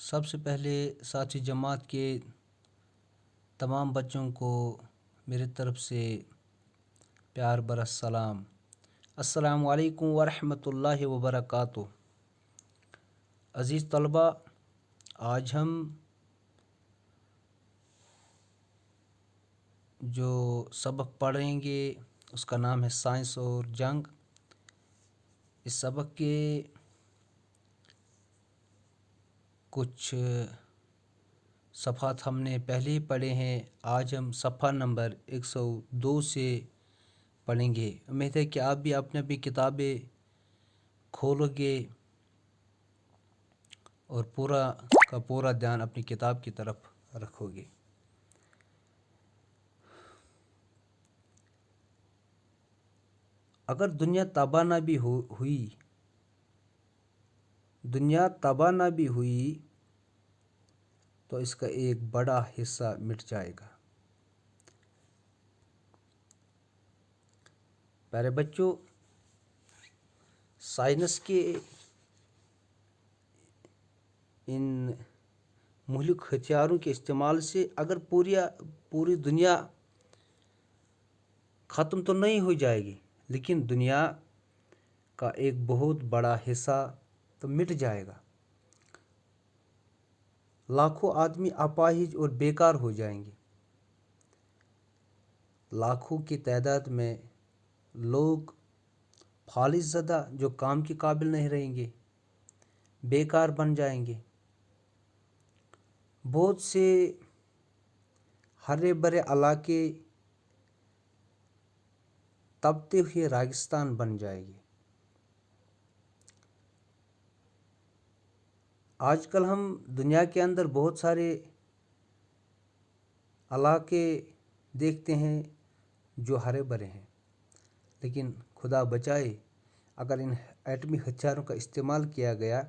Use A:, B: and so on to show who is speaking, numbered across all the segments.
A: سب سے پہلے ساتھی جماعت کے تمام بچوں کو میری طرف سے پیار بھرا سلام۔ السلام علیکم ورحمۃ اللہ وبرکاتہ۔ عزیز طلبہ، آج ہم جو سبق پڑھیں گے اس کا نام ہے سائنس اور جنگ۔ اس سبق کے کچھ صفحات ہم نے پہلے ہی پڑھے ہیں۔ آج ہم صفحہ نمبر 102 سے پڑھیں گے۔ امید ہے کہ آپ بھی اپنی اپنی کتابیں کھولو گے اور پورا کا پورا دھیان اپنی کتاب کی طرف رکھو گے۔ اگر دنیا تباہ نہ بھی ہوئی تو اس کا ایک بڑا حصہ مٹ جائے گا۔ پیارے بچوں، سائنس کے ان مہلک ہتھیاروں کے استعمال سے اگر پوری دنیا ختم تو نہیں ہو جائے گی، لیکن دنیا کا ایک بہت بڑا حصہ تو مٹ جائے گا۔ لاکھوں آدمی اپاہج اور بیکار ہو جائیں گے۔ لاکھوں کی تعداد میں لوگ فالج زدہ جو کام کے قابل نہیں رہیں گے، بیکار بن جائیں گے۔ بہت سے ہرے بھرے علاقے تپتے ہوئے ریگستان بن جائے گی۔ آج کل ہم دنیا کے اندر بہت سارے علاقے دیکھتے ہیں جو ہرے بھرے ہیں، لیکن خدا بچائے اگر ان ایٹمی ہتھیاروں کا استعمال کیا گیا،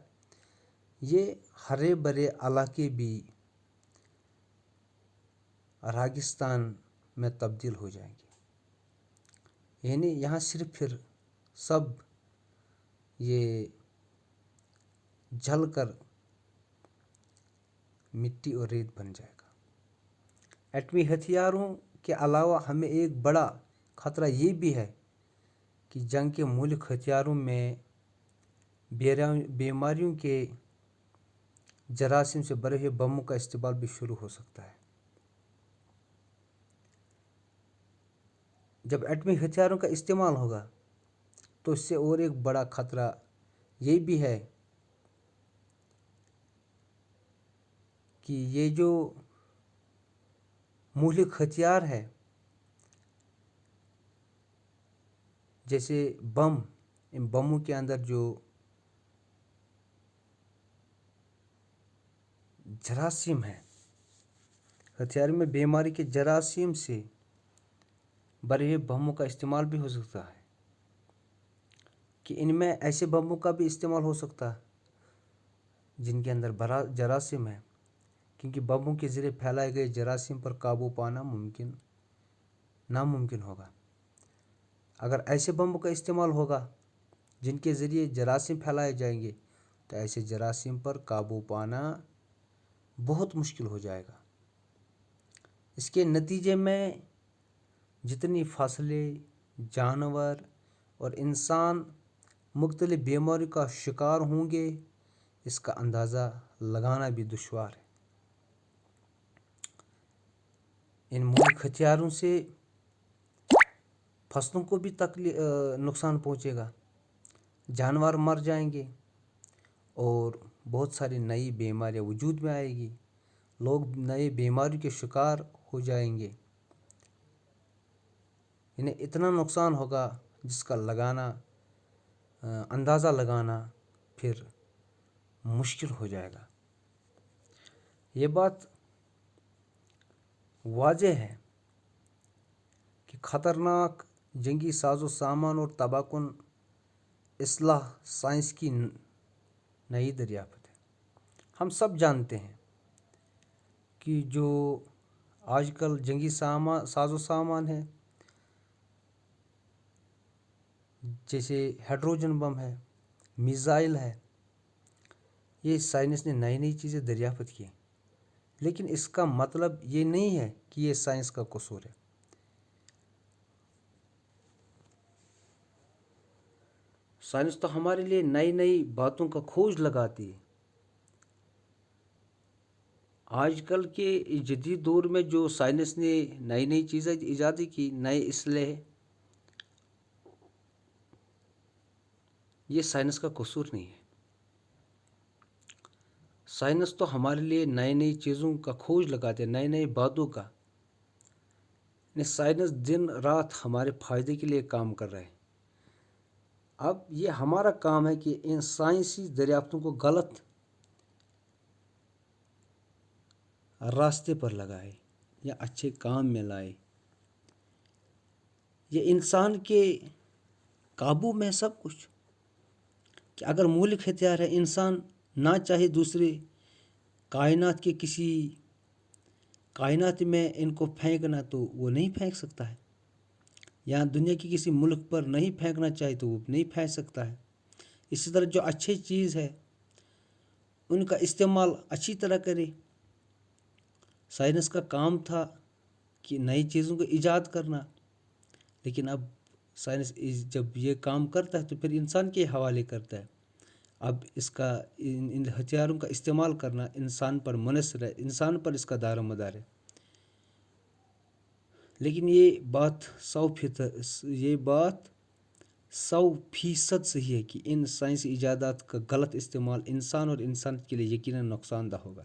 A: یہ ہرے بھرے علاقے بھی ریگستان میں تبدیل ہو جائیں گے۔ یعنی یہاں صرف پھر سب یہ جل کر مٹی اور ریت بن جائے گا۔ ایٹمی ہتھیاروں کے علاوہ ہمیں ایک بڑا خطرہ یہ بھی ہے کہ جنگ کے مہلک ہتھیاروں میں بیماریوں کے جراثیم سے بھرے ہوئے بموں کا استعمال بھی شروع ہو سکتا ہے۔ جب ایٹمی ہتھیاروں کا استعمال ہوگا تو اس سے اور ایک بڑا خطرہ یہ بھی ہے کہ یہ جو مہلک ہتھیار ہے جیسے بم، ان بموں کے اندر جو جراثیم ہے، ہتھیار میں بیماری کے جراثیم سے بھرے ہوئے بموں کا استعمال بھی ہو سکتا ہے کہ ان میں ایسے بموں کا بھی استعمال ہو سکتا ہے جن کے اندر جراثیم ہے، کیونکہ بموں کے ذریعے پھیلائے گئے جراثیم پر قابو پانا ناممکن ہوگا۔ اگر ایسے بموں کا استعمال ہوگا جن کے ذریعے جراثیم پھیلائے جائیں گے تو ایسے جراثیم پر قابو پانا بہت مشکل ہو جائے گا۔ اس کے نتیجے میں جتنی فصلیں، جانور اور انسان مختلف بیماریوں کا شکار ہوں گے، اس کا اندازہ لگانا بھی دشوار ہے۔ ان مہلک ہتھیاروں سے فصلوں کو بھی نقصان پہنچے گا، جانور مر جائیں گے اور بہت ساری نئی بیماریاں وجود میں آئے گی، لوگ نئی بیماریوں کے شکار ہو جائیں گے۔ انہیں اتنا نقصان ہوگا جس کا اندازہ لگانا پھر مشکل ہو جائے گا۔ یہ بات واضح ہے کہ خطرناک جنگی ساز و سامان اور تباہ کن اسلحہ سائنس کی نئی دریافت ہے۔ ہم سب جانتے ہیں کہ جو آج کل جنگی ساز و سامان ہے، جیسے ہائیڈروجن بم ہے، میزائل ہے، یہ سائنس نے نئی نئی چیزیں دریافت کی، لیکن اس کا مطلب یہ نہیں ہے کہ یہ سائنس کا قصور ہے۔ سائنس تو ہمارے لیے نئی نئی باتوں کا کھوج لگاتی ہے۔ آج کل کے جدید دور میں جو سائنس نے نئی نئی چیزیں ایجاد کی، نئے اسلحے، یہ سائنس کا قصور نہیں ہے۔ سائنس تو ہمارے لیے نئی نئی چیزوں کا کھوج لگاتے ہیں، نئی نئی باتوں کا۔ سائنس دن رات ہمارے فائدے کے لیے کام کر رہے ہیں۔ اب یہ ہمارا کام ہے کہ ان سائنسی دریافتوں کو غلط راستے پر لگائے یا اچھے کام میں لائے۔ یہ انسان کے قابو میں سب کچھ، کہ اگر مولک ہتھیار ہے، انسان نہ چاہے دوسرے کائنات کے کسی کائنات میں ان کو پھینکنا تو وہ نہیں پھینک سکتا ہے، یا دنیا کی کسی ملک پر نہیں پھینکنا چاہے تو وہ نہیں پھینک سکتا ہے۔ اسی طرح جو اچھی چیز ہے ان کا استعمال اچھی طرح کرے۔ سائنس کا کام تھا کہ نئی چیزوں کو ایجاد کرنا، لیکن اب سائنس جب یہ کام کرتا ہے تو پھر انسان کے حوالے کرتا ہے۔ اب اس کا ان ہتھیاروں کا استعمال کرنا انسان پر منحصر ہے، انسان پر اس کا دار و مدار ہے۔ لیکن یہ بات 100% صحیح ہے کہ ان سائنسی ایجادات کا غلط استعمال انسان اور انسانیت کے لیے یقیناً نقصان دہ ہوگا۔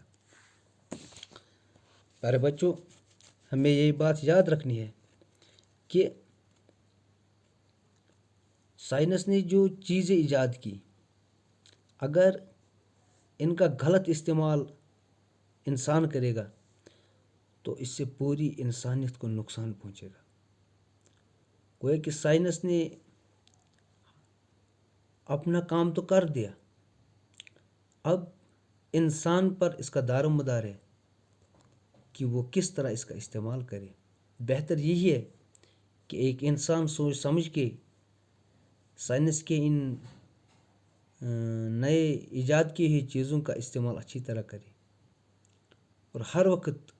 A: پیارے بچوں، ہمیں یہ بات یاد رکھنی ہے کہ سائنس نے جو چیزیں ایجاد کی، اگر ان کا غلط استعمال انسان کرے گا تو اس سے پوری انسانیت کو نقصان پہنچے گا۔ گویا کہ سائنس نے اپنا کام تو کر دیا، اب انسان پر اس کا دار و مدار ہے کہ وہ کس طرح اس کا استعمال کرے۔ بہتر یہی ہے کہ ایک انسان سوچ سمجھ کے سائنس کے ان نئے ایجاد کی ہوئی چیزوں کا استعمال اچھی طرح کرے، اور ہر وقت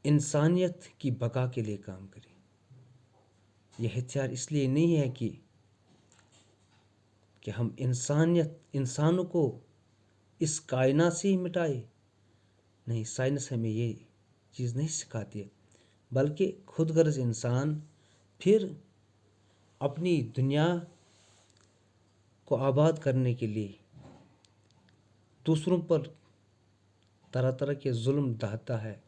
A: انسانیت کی بقا کے لیے کام کرے۔ یہ ہتھیار اس لیے نہیں ہے کہ ہم انسانوں کو اس کائنات سے ہی مٹائے۔ نہیں، سائنس ہمیں یہ چیز نہیں سکھاتی ہے، بلکہ خود غرض انسان پھر اپنی دنیا کو آباد کرنے کے لیے دوسروں پر طرح طرح کے ظلم ڈھاتا ہے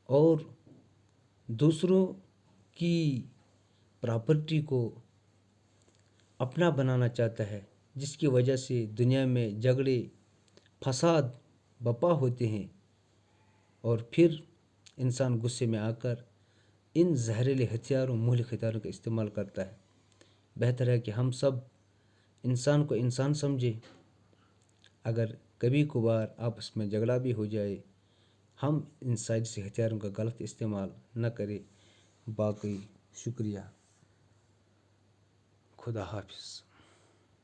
A: اور دوسروں کی پراپرٹی کو اپنا بنانا چاہتا ہے، جس کی وجہ سے دنیا میں جھگڑے فساد بپا ہوتے ہیں، اور پھر انسان غصے میں آ کر ان زہریلے ہتھیاروں، مہلک ہتھیاروں کا استعمال کرتا ہے۔ بہتر ہے کہ ہم سب انسان کو انسان سمجھے۔ اگر کبھی کبھار آپس میں جھگڑا بھی ہو جائے، ہم ان سائنسی ہتھیاروں کا غلط استعمال نہ کریں۔ باقی شکریہ۔ خدا حافظ۔